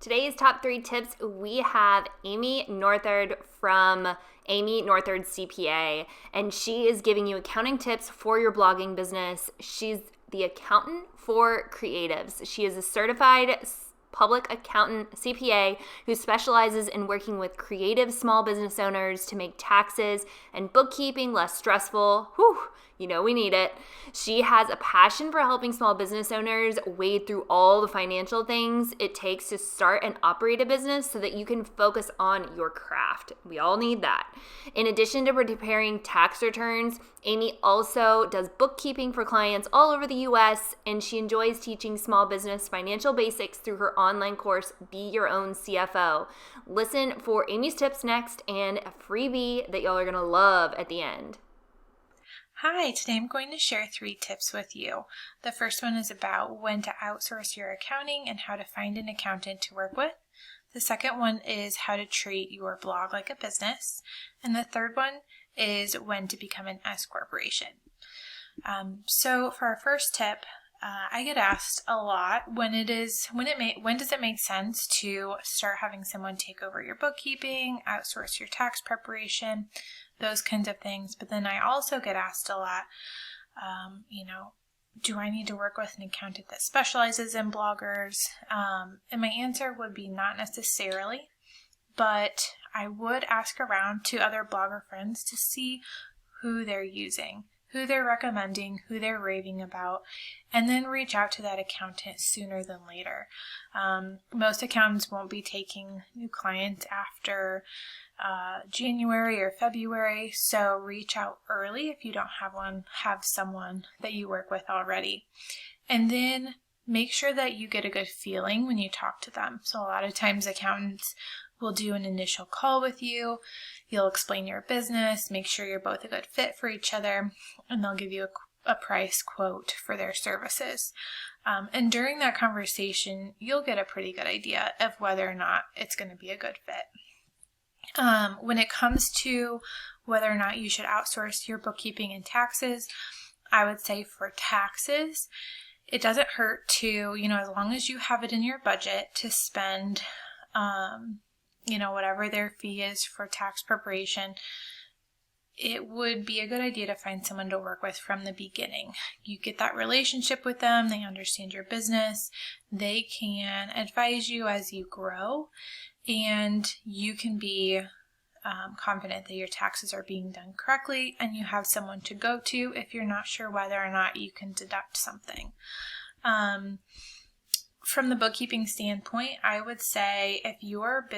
Today's top 3 tips, we have Amy Northard from Amy Northard CPA, and she is giving you accounting tips for your blogging business. She's the accountant for creatives. She is a certified public accountant CPA who specializes in working with creative small business owners to make taxes and bookkeeping less stressful. Whew, you know we need it. She has a passion for helping small business owners wade through all the financial things it takes to start and operate a business so that you can focus on your craft. We all need that. In addition to preparing tax returns, Amy also does bookkeeping for clients all over the US, and she enjoys teaching small business financial basics through her online course, Be Your Own CFO. Listen for Amy's tips next and a freebie that y'all are going to love at the end. Hi, today I'm going to share 3 tips with you. The first one is about when to outsource your accounting and how to find an accountant to work with. The second one is how to treat your blog like a business. And the third one is when to become an S corporation. So for our first tip, I get asked a lot when does it make sense to start having someone take over your bookkeeping, outsource your tax preparation, those kinds of things. But then I also get asked a lot, do I need to work with an accountant that specializes in bloggers? And my answer would be not necessarily, but I would ask around to other blogger friends to see who they're using, who they're recommending, who they're raving about, and then reach out to that accountant sooner than later. Most accountants won't be taking new clients after January or February, so reach out early if you don't have someone that you work with already. And then make sure that you get a good feeling when you talk to them. So a lot of times accountants will do an initial call with you. You'll explain your business, make sure you're both a good fit for each other, and they'll give you a price quote for their services. And during that conversation, you'll get a pretty good idea of whether or not it's going to be a good fit. When it comes to whether or not you should outsource your bookkeeping and taxes, I would say for taxes, it doesn't hurt to, as long as you have it in your budget to spend, whatever their fee is for tax preparation, it would be a good idea to find someone to work with from the beginning. You get that relationship with them, they understand your business, they can advise you as you grow, and you can be confident that your taxes are being done correctly, and you have someone to go to if you're not sure whether or not you can deduct something. From the bookkeeping standpoint, I would say if your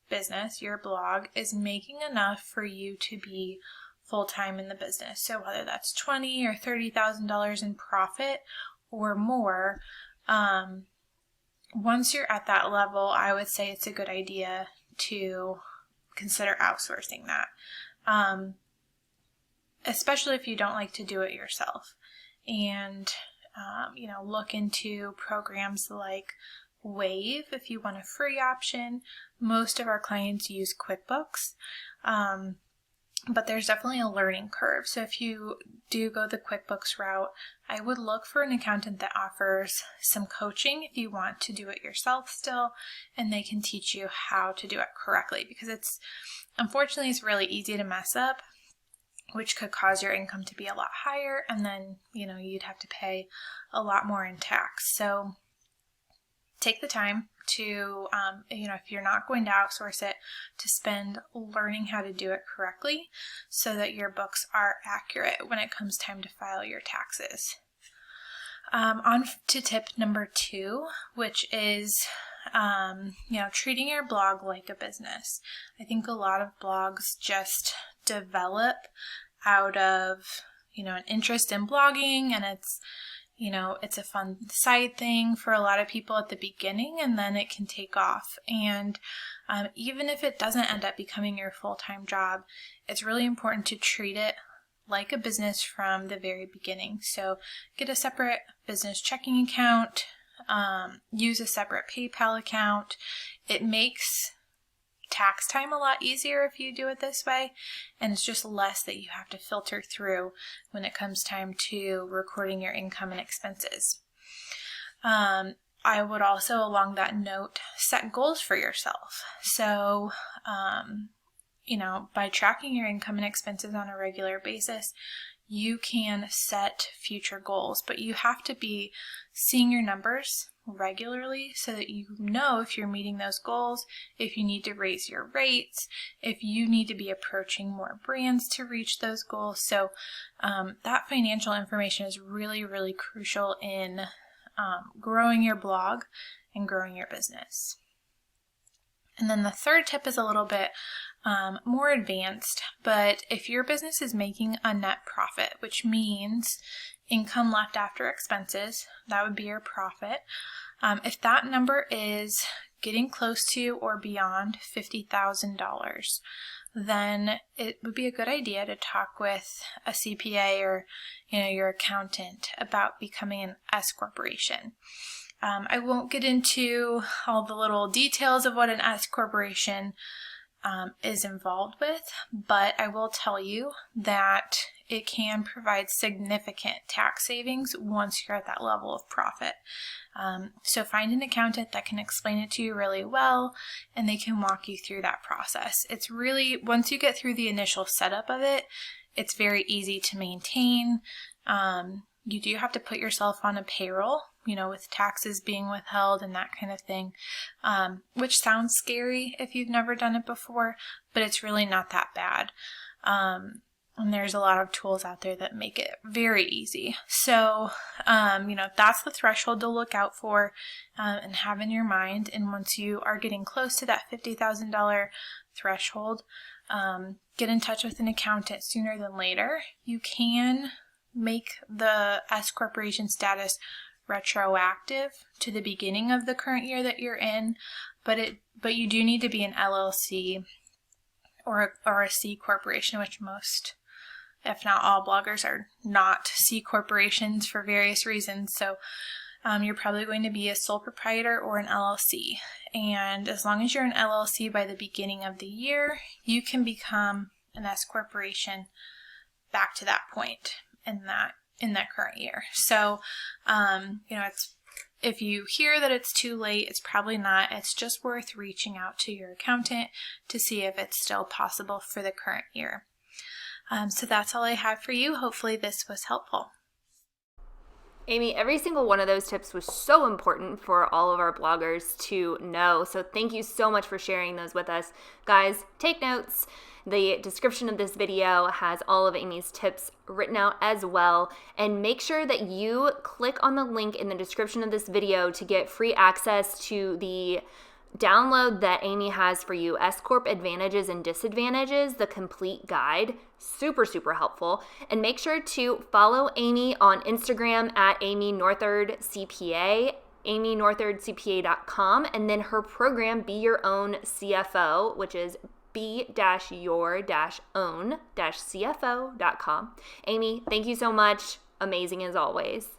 business, your blog, is making enough for you to be full-time in the business, so whether that's $20,000 or $30,000 in profit or more, once you're at that level, I would say it's a good idea to consider outsourcing that, especially if you don't like to do it yourself. And look into programs like Wave if you want a free option. Most of our clients use QuickBooks, but there's definitely a learning curve. So if you do go the QuickBooks route, I would look for an accountant that offers some coaching if you want to do it yourself still, and they can teach you how to do it correctly, because unfortunately it's really easy to mess up, which could cause your income to be a lot higher, and then, you'd have to pay a lot more in tax. So take the time to, if you're not going to outsource it, to spend learning how to do it correctly so that your books are accurate when it comes time to file your taxes. On to tip number 2, which is, treating your blog like a business. I think a lot of blogs just develop out of, an interest in blogging, and it's a fun side thing for a lot of people at the beginning, and then it can take off. And even if it doesn't end up becoming your full-time job, it's really important to treat it like a business from the very beginning. So get a separate business checking account, use a separate PayPal account. It makes tax time a lot easier if you do it this way, and it's just less that you have to filter through when it comes time to recording your income and expenses. I would also, along that note, set goals for yourself. So, by tracking your income and expenses on a regular basis, you can set future goals, but you have to be seeing your numbers regularly so that you know if you're meeting those goals, if you need to raise your rates, if you need to be approaching more brands to reach those goals. So that financial information is really, really crucial in growing your blog and growing your business. And then the third tip is a little bit more advanced, but if your business is making a net profit, which means income left after expenses, that would be your profit. If that number is getting close to or beyond $50,000, then it would be a good idea to talk with a CPA or your accountant about becoming an S corporation. I won't get into all the little details of what an S corporation is involved with, but I will tell you that it can provide significant tax savings once you're at that level of profit. So find an accountant that can explain it to you really well, and they can walk you through that process. It's really, once you get through the initial setup of it, it's very easy to maintain. You do have to put yourself on a payroll, with taxes being withheld and that kind of thing, which sounds scary if you've never done it before, but it's really not that bad. And there's a lot of tools out there that make it very easy. So, that's the threshold to look out for and have in your mind. And once you are getting close to that $50,000 threshold, get in touch with an accountant sooner than later. You can make the S corporation status retroactive to the beginning of the current year that you're in, but you do need to be an LLC or a C corporation, which most, if not all, bloggers are not C corporations for various reasons. So you're probably going to be a sole proprietor or an LLC. And as long as you're an LLC by the beginning of the year, you can become an S corporation back to that point in that current year. So, if you hear that it's too late, it's probably not. It's just worth reaching out to your accountant to see if it's still possible for the current year. So that's all I have for you. Hopefully this was helpful. Amy, every single one of those tips was so important for all of our bloggers to know. So thank you so much for sharing those with us. Guys, take notes. The description of this video has all of Amy's tips written out as well. And make sure that you click on the link in the description of this video to get free access to the download that Amy has for you, S Corp Advantages and Disadvantages, the complete guide. Super, super helpful. And make sure to follow Amy on Instagram at Amy Northard CPA, amynorthardcpa.com, and then her program, Be Your Own CFO, which is be-your-own-cfo.com. Amy, thank you so much. Amazing as always.